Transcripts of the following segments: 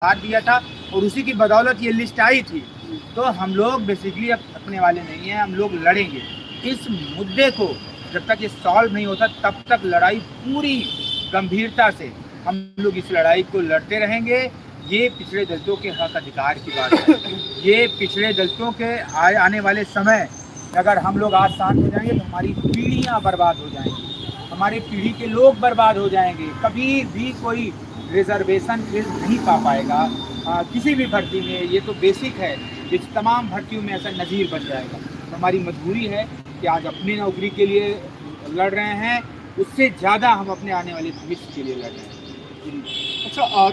साथ दिया था और उसी की बदौलत ये लिस्ट आई थी। तो हम लोग बेसिकली अब थकने वाले नहीं हैं, हम लोग लड़ेंगे इस मुद्दे को। जब तक ये सॉल्व नहीं होता तब तक लड़ाई पूरी गंभीरता से हम लोग इस लड़ाई को लड़ते रहेंगे। ये पिछड़े दलितों के हक अधिकार की बात है। ये पिछड़े दलितों के आने वाले समय अगर हम लोग आज शांत हो जाएंगे तो हमारी पीढ़ियां बर्बाद हो जाएंगी, हमारी पीढ़ी के लोग बर्बाद हो जाएंगे। कभी भी कोई रिजर्वेशन फिल नहीं पा पाएगा किसी भी भर्ती में। ये तो बेसिक है, इस तमाम भर्तियों में ऐसा नज़ीर बन जाएगा। तो हमारी मजबूरी है कि आज अपनी नौकरी के लिए लड़ रहे हैं, उससे ज़्यादा हम अपने आने वाले भविष्य के लिए लड़ रहे हैं। अच्छा,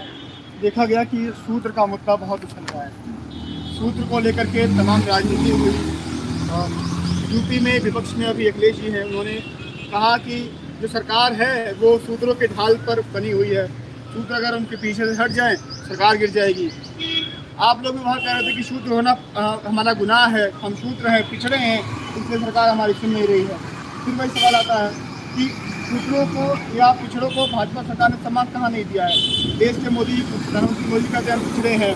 देखा गया कि सूत्र का मुद्दा बहुत उछल रहा है। सूत्र को लेकर के तमाम राजनीति हुई। यूपी में विपक्ष में अभी अखिलेश जी हैं, उन्होंने कहा कि जो सरकार है वो सूत्रों के ढाल पर बनी हुई है, सूत्र अगर उनके पीछे से हट जाएं सरकार गिर जाएगी। आप लोग भी वहाँ कह रहे थे कि शूद्र होना हमारा गुनाह है, हम शूद्र हैं, पिछड़े हैं, इसलिए सरकार हमारी सुन नहीं रही है। फिर वही सवाल आता है कि शूद्रों को या पिछड़ों को भाजपा सरकार ने सम्मान कहाँ नहीं दिया है। देश के मोदी, प्रधानमंत्री मोदी का जन्म पिछड़े हैं,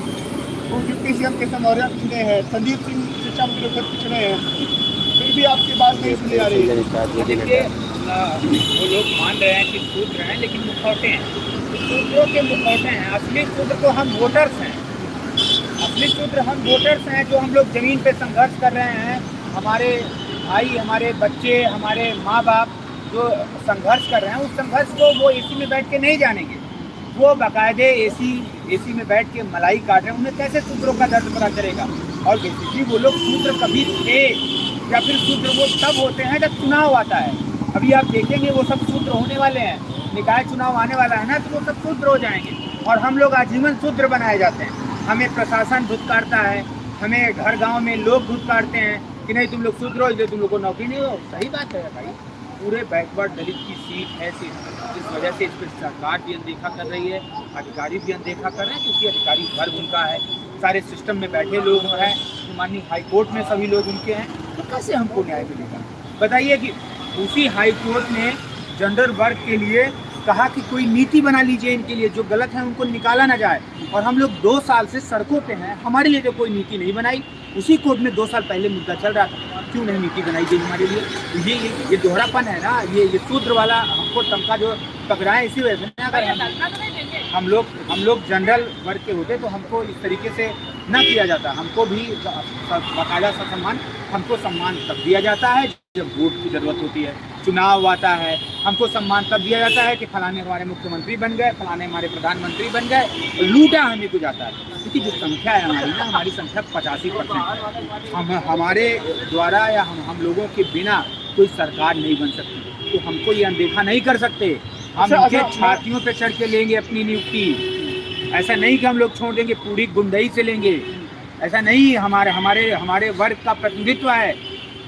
डिप्टी सीएम केशव मौर्य पिछड़े हैं, संदीप सिंह शिक्षा मंत्री पिछड़े हैं, फिर भी आपकी बात नहीं सुनी जा रही है। देखिए, वो लोग मान रहे हैं कि शूद्र हैं लेकिन मुखौटे हैं, शूद्रों के मुखौटे हैं। असली शूद्र तो हम वोटर्स हैं, असली शूद्र हम वोटर्स हैं जो हम लोग ज़मीन पे संघर्ष कर रहे हैं। हमारे भाई, हमारे बच्चे, हमारे माँ बाप जो संघर्ष कर रहे हैं, उस संघर्ष को वो एसी में बैठ के नहीं जानेंगे। वो बाकायदे एसी में बैठ के मलाई काट रहे हैं, उन्हें कैसे शूद्रों का दर्द पता चलेगा। और बेसिकली वो लोग शूद्र कभी थे या फिर शूद्र वो तब होते हैं जब चुनाव आता है। अभी आप देखेंगे वो सब शूद्र होने वाले हैं, निकाय चुनाव आने वाला है ना, तो वो सब शूद्र हो जाएंगे और हम लोग आजीवन शूद्र बनाए जाते हैं। हमें प्रशासन धुतकारता है, हमें घर गांव में लोग धुतकारते हैं कि नहीं तुम लोग शूद्र हो इसलिए तुम लोग को नौकरी नहीं हो। सही बात है भाई, पूरे बैकवर्ड दलित की सीट है, इस वजह से इस पर सरकार भी अनदेखा कर रही है, अधिकारी भी अनदेखा कर रहे हैं, क्योंकि अधिकारी वर्ग उनका है, सारे सिस्टम में बैठे लोग हैं, माननीय हाईकोर्ट में सभी लोग उनके हैं। तो कैसे हमको न्याय मिलेगा बताइए। कि उसी हाईकोर्ट ने जनरल वर्ग के लिए कहा कि कोई नीति बना लीजिए इनके लिए, जो गलत है उनको निकाला ना जाए। और हम लोग 2 साल से सड़कों पे हैं, हमारे लिए तो कोई नीति नहीं बनाई। उसी कोर्ट में 2 साल पहले मुद्दा चल रहा था, क्यों नहीं नीति बनाई गई हमारे लिए। तो ये दोहरापन है ना, ये शूद्र वाला हमको तमका जो टकराए इसी वजह से। अगर हम लोग जनरल वर्ग के होते तो हमको इस तरीके से ना किया जाता, हमको भी बाकायदा सम्मान, हमको सम्मान तब दिया जाता है जब वोट की ज़रूरत होती है, चुनाव आता है। हमको सम्मान तब दिया जाता है कि फलाने हमारे मुख्यमंत्री बन गए, फलाने हमारे प्रधानमंत्री बन गए, लूटा हमें को जाता है। क्योंकि जो संख्या है हमारी ना, हमारी संख्या 85% हमारे द्वारा या हम लोगों के बिना कोई सरकार नहीं बन सकती। तो हमको ये अनदेखा नहीं कर सकते, हम उनके छातियों पे चढ़ के लेंगे अपनी नियुक्ति। ऐसा नहीं कि हम लोग छोड़ देंगे, पूरी गुंडई से लेंगे, ऐसा नहीं। हमारे वर्ग का प्रतिनिधित्व है,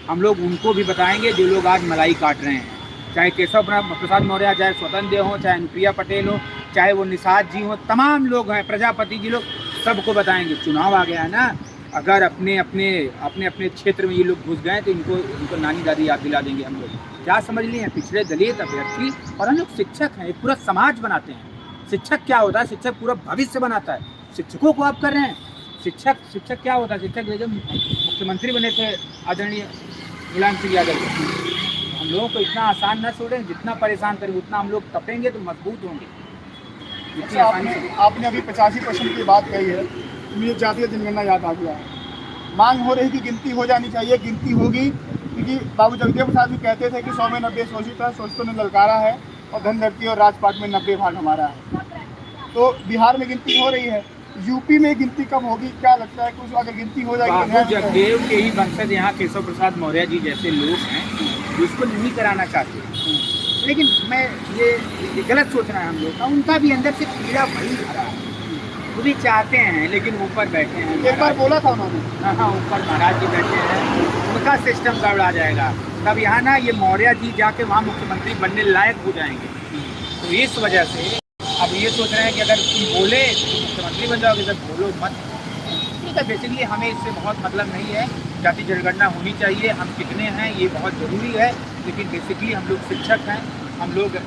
हम लोग उनको भी बताएंगे जो लोग आज मलाई काट रहे हैं, चाहे केशव प्रसाद मौर्य, चाहे स्वतंत्र देव हो, चाहे अनुप्रिया पटेल हो, चाहे वो निषाद जी हो, तमाम लोग हैं, प्रजापति जी लोग, सबको बताएंगे। चुनाव आ गया है ना, अगर अपने अपने क्षेत्र में ये लोग घुस गए तो इनको नानी दादी याद दिला देंगे। हम लोग क्या समझ लिए हैं, पिछड़े दलित अभ्यर्थी, और हम लोग शिक्षक हैं, पूरा समाज बनाते हैं। शिक्षक क्या होता है, शिक्षक पूरा भविष्य बनाता है। शिक्षकों को आप कर रहे हैं, शिक्षक क्या होता है, शिक्षक जब मुख्यमंत्री बने थे आदरणीय मुलायम सिंह यादव, हम लोगों को इतना आसान ना छोड़ें, जितना परेशान करें उतना हम लोग तपेंगे तो मजबूत होंगे। अच्छा, आपने अभी 85% की बात कही है, मुझे जातीय जनगणना याद आ गया है। मांग हो रही कि गिनती हो जानी चाहिए, गिनती होगी, क्योंकि बाबू जगदेव प्रसाद भी कहते थे कि 100 में 90 शोषित है, शोषितों ने ललकारा है, और धन धरती और राजपाट में 90 भाग हमारा है। तो बिहार में गिनती हो रही है, यूपी में गिनती कब होगी, क्या लगता है? कुछ अगर गिनती हो जाएगी। बाबू जगदेव के ही वंशज यहाँ केशव प्रसाद मौर्य जी जैसे लोग हैं जो इसको नहीं कराना चाहते, लेकिन मैं ये गलत सोच रहा है हम लोग का। उनका भी अंदर से कीड़ा वही भरा है, वो भी चाहते हैं लेकिन ऊपर बैठे हैं। एक बार बोला था उन्होंने, हाँ, ऊपर महाराज जी बैठे हैं, उनका सिस्टम गड़बड़ा जाएगा, तब यहाँ ना ये मौर्य जी जाके वहाँ मुख्यमंत्री बनने लायक हो जाएंगे। तो इस वजह से अब ये सोच रहे हैं कि अगर तुम बोले तो मुख्यमंत्री बन जाओगे, जब बोलो मत। ठीक है, बेसिकली हमें इससे बहुत मतलब नहीं है, जाति जनगणना होनी चाहिए, हम कितने हैं ये बहुत ज़रूरी है, लेकिन बेसिकली हम लोग शिक्षक हैं, हम लोग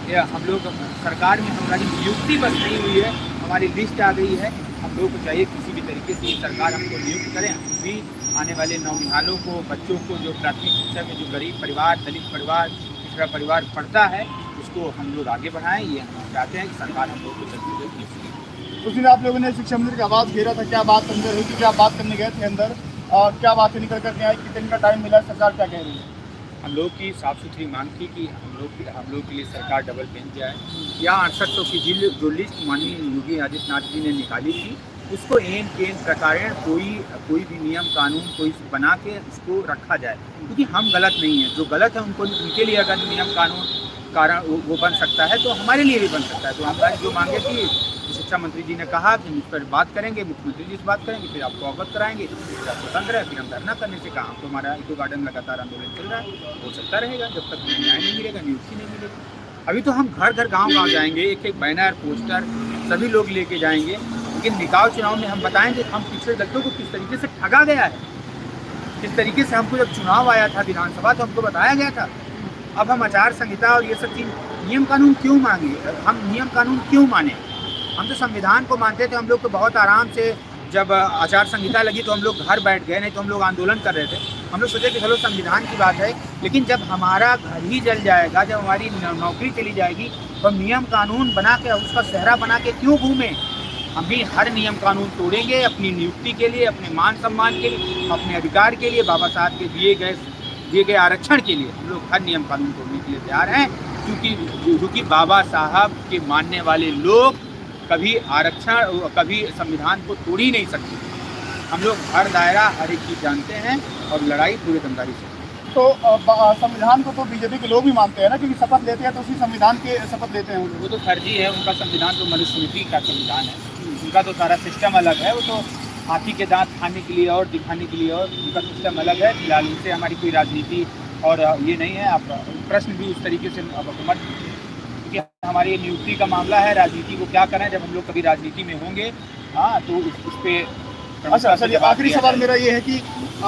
सरकार में हमारी नियुक्ति बस नहीं हुई है, हमारी लिस्ट आ गई है। हम लोग को चाहिए किसी भी तरीके से ये सरकार हमको नियुक्त करें, हम भी आने वाले नौनिहालों को, बच्चों को जो प्राथमिक शिक्षा में जो गरीब परिवार, दलित परिवार, पिछड़ा परिवार पढ़ता है, उसको हम लोग आगे बढ़ाएं। ये हम चाहते हैं कि सरकार हम लोग को जल्दी से नियुक्त करे। उस दिन आप लोगों ने शिक्षा मंत्री का आवाज़ घेरा था, क्या बात अंदर हुई थी, क्या बात करने गए थे अंदर और क्या बातें निकल करके आई, कितने दिन का टाइम मिला, सरकार क्या कह रही है? हम लोग की साफ़ सुथरी मांग थी कि हम लोग के लिए सरकार डबल बेंच जाए। यहाँ 6800 की जो लिस्ट माननीय योगी आदित्यनाथ जी ने निकाली थी, उसको एन केन प्रकारेण कोई भी नियम कानून कोई बना के उसको रखा जाए, क्योंकि हम गलत नहीं हैं। जो गलत है उनके लिए अगर नियम कानून कारण वो बन सकता है तो हमारे लिए भी बन सकता है। तो हमारी जो मांगे थी, शिक्षा मंत्री जी ने कहा कि मुझ पर बात करेंगे, मुख्यमंत्री जी से बात करेंगे, फिर आपको अवगत कराएंगे, फिर आप स्वतंत्र है, फिर हम धरना करने से कहा। तो हमारा इको गार्डन लगातार आंदोलन चल रहा है, वो चलता रहेगा जब तक न्याय नहीं मिलेगा, नियुक्ति नहीं मिलेगी। अभी तो हम घर घर गाँव जाएंगे, एक एक बैनर पोस्टर सभी लोग लेके जाएंगे, लेकिन निकाय चुनाव में हम बताएंगे हम पिछले दलों को किस तरीके से ठगा गया है, किस तरीके से हमको जब चुनाव आया था विधानसभा तो हमको बताया गया था। अब हम आचार संहिता और ये सब चीज़ नियम कानून क्यों मांगे, हम नियम कानून क्यों माने? हम तो संविधान को मानते थे। हम लोग तो बहुत आराम से जब आचार संहिता लगी तो हम लोग घर बैठ गए, नहीं तो हम लोग आंदोलन कर रहे थे। हम लोग सोचे कि चलो संविधान की बात है, लेकिन जब हमारा घर ही जल जाएगा, जब हमारी नौकरी चली जाएगी तो हम नियम कानून बना के उसका सेहरा बना के क्यों घूमें? हम भी हर नियम कानून तोड़ेंगे अपनी नियुक्ति के लिए, अपने मान सम्मान के लिए, अपने अधिकार के लिए, बाबा साहब के दिए गए आरक्षण के लिए हम लोग हर नियम कानून तोड़ने के लिए तैयार हैं। क्योंकि बाबा साहब के मानने वाले लोग कभी आरक्षण, कभी संविधान को तोड़ ही नहीं सकते। हम लोग हर दायरा हर एक चीज़ जानते हैं और लड़ाई पूरे दमदारी से। तो संविधान को तो बीजेपी के लोग भी मानते हैं ना, क्योंकि शपथ लेते हैं तो उसी संविधान के शपथ लेते हैं वो तो फर्जी है, उनका संविधान तो मनुस्मृति का संविधान है, उनका तो सारा सिस्टम अलग है। वो तो हाथी के दांत खाने के लिए और दिखाने के लिए, और उनका सिस्टम अलग है। फिलहाल उनसे हमारी कोई राजनीति और ये नहीं है। आप प्रश्न भी उस तरीके से अब मत, क्योंकि हमारी नियुक्ति का मामला है, राजनीति को क्या करें जब हम लोग कभी राजनीति में होंगे। हाँ, तो उस पर अच्छा सर, आखिरी सवाल मेरा ये है कि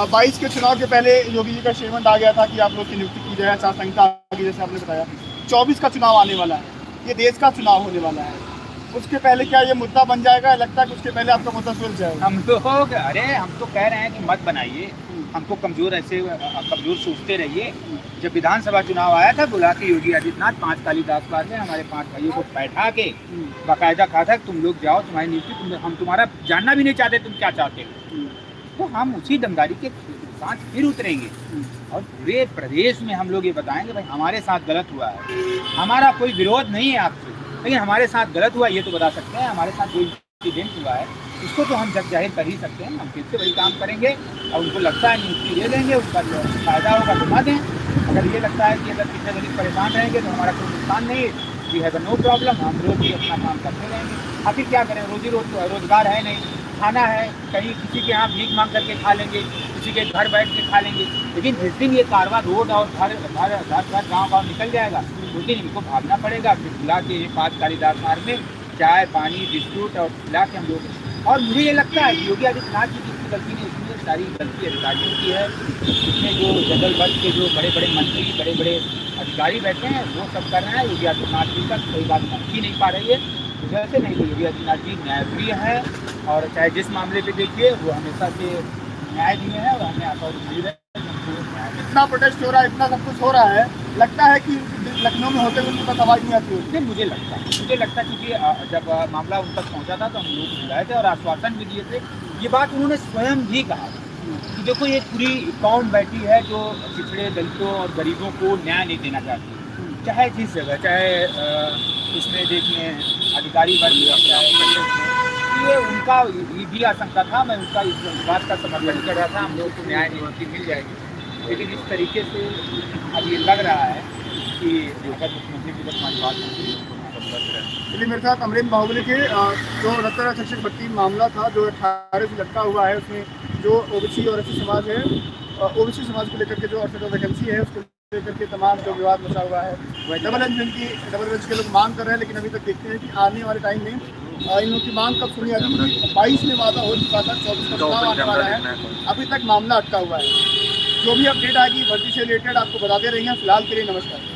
22 के चुनाव के पहले योगी जी का स्टेटमेंट आ गया था कि आप लोग की नियुक्ति की जाए, आचार संहिता आ गई जैसे आपने बताया। 24 का चुनाव आने वाला है, ये देश का चुनाव होने वाला है, उसके पहले क्या ये मुद्दा बन जाएगा? लगता है कि उसके पहले आपका मुद्दा सुलझ जाएगा? हम तो कह रहे हैं कि मत बनाइए हमको कमज़ोर, ऐसे कमज़ोर सोचते रहिए। जब विधानसभा चुनाव आया था, बुला के योगी आदित्यनाथ 5 कालीदास बाग में हमारे 5 भाइयों को बैठा के बाकायदा कहा था तुम लोग जाओ, तुम्हारी नियुक्ति, हम तुम्हारा जानना भी नहीं चाहते तुम क्या चाहते हो। तो हम उसी दमदारी के साथ फिर उतरेंगे और पूरे प्रदेश में हम लोग ये बताएंगे भाई हमारे साथ गलत हुआ है। हमारा कोई विरोध नहीं है आपसे, लेकिन हमारे साथ गलत हुआ ये तो बता सकते हैं। हमारे साथ जो इंसिडेंट हुआ है उसको तो हम जग जाहिर कर ही सकते हैं। हम फिर से वही काम करेंगे और उनको लगता है नियुक्ति दे देंगे, उसका जो फायदा होगा घुमा दें। अगर ये लगता है कि अगर कितने दलित परेशान रहेंगे तो हमारा कोई नुकसान नहीं है, वी हैव नो प्रॉब्लम, हम रोज ही अपना काम करते रहेंगे। आखिर क्या करें, रोजगार है नहीं, खाना है कहीं किसी के यहाँ भीख मांग करके खा लेंगे, किसी के घर बैठ के खा लेंगे। लेकिन जिस दिन ये कारवा रोड और घर गाँव निकल जाएगा उस दिन इनको भागना पड़ेगा। फिर खिला के 5 कालीदास मार्ग में चाय पानी बिस्कुट और खिला के हम लोग। और मुझे ये लगता है योगी आदित्यनाथ जी की गलती नहीं, इसमें सारी गलती अधिकारियों की है। इसमें जो जनरल वर्ग के जो बड़े बड़े मंत्री, बड़े बड़े अधिकारी बैठे हैं वो सब कर रहे हैं। योगी आदित्यनाथ जी का कोई बात समझ ही नहीं पा रही है। वैसे नहीं, योगी आदित्यनाथ जी न्यायप्रिय है और चाहे जिस मामले पे देखिए वो हमेशा से न्याय दिए हैं और हमें आशा और उम्मीद है। इतना प्रोटेस्ट हो रहा है, इतना सब कुछ हो रहा है, लगता है कि लखनऊ में होते हुए उनके पास आवाज़ नहीं आती होती? मुझे लगता है क्योंकि जब मामला उन तक पहुंचा था तो हम लोग बुलाए थे और आश्वासन भी दिए थे। ये बात उन्होंने स्वयं भी कहा कि देखो ये पूरी कौन बैठी है जो पिछड़े दलितों और गरीबों को न्याय नहीं देना चाहती, चाहे जिस जगह, चाहे इसमें देखिए अधिकारी वर्ग, चाहे ये उनका ये भी आशंका था। मैं उनका इस बात का समर्थन कर रहा था, हम लोग को न्याय नियुक्ति मिल जाएगी। लेकिन इस तरीके से अब ये लग रहा है कि अगर मुख्यमंत्री की हमारी बात चलिए, मेरे साथ अमरीन बाहुबली के जो रत्ना शिक्षक भर्ती मामला था जो 18 से लटका हुआ है, उसमें जो ओबीसी और एससी समाज है, ओबीसी समाज को लेकर के जो 68 वैकेंसी है उसको लेकर के तमाम जो विवाद मचा हुआ है, डबल बेंच के लोग मांग कर रहे हैं। लेकिन अभी तक देखते हैं कि आने वाले टाइम में इन लोग की मांग कब सुनी जाती है। 22 में वादा हो चुका था, 24 का चुनाव आने वाला है, अभी तक मामला अटका हुआ है। जो भी अपडेट आएगी भर्ती से रिलेटेड आपको बताते रहेंगे। फिलहाल के लिए नमस्कार।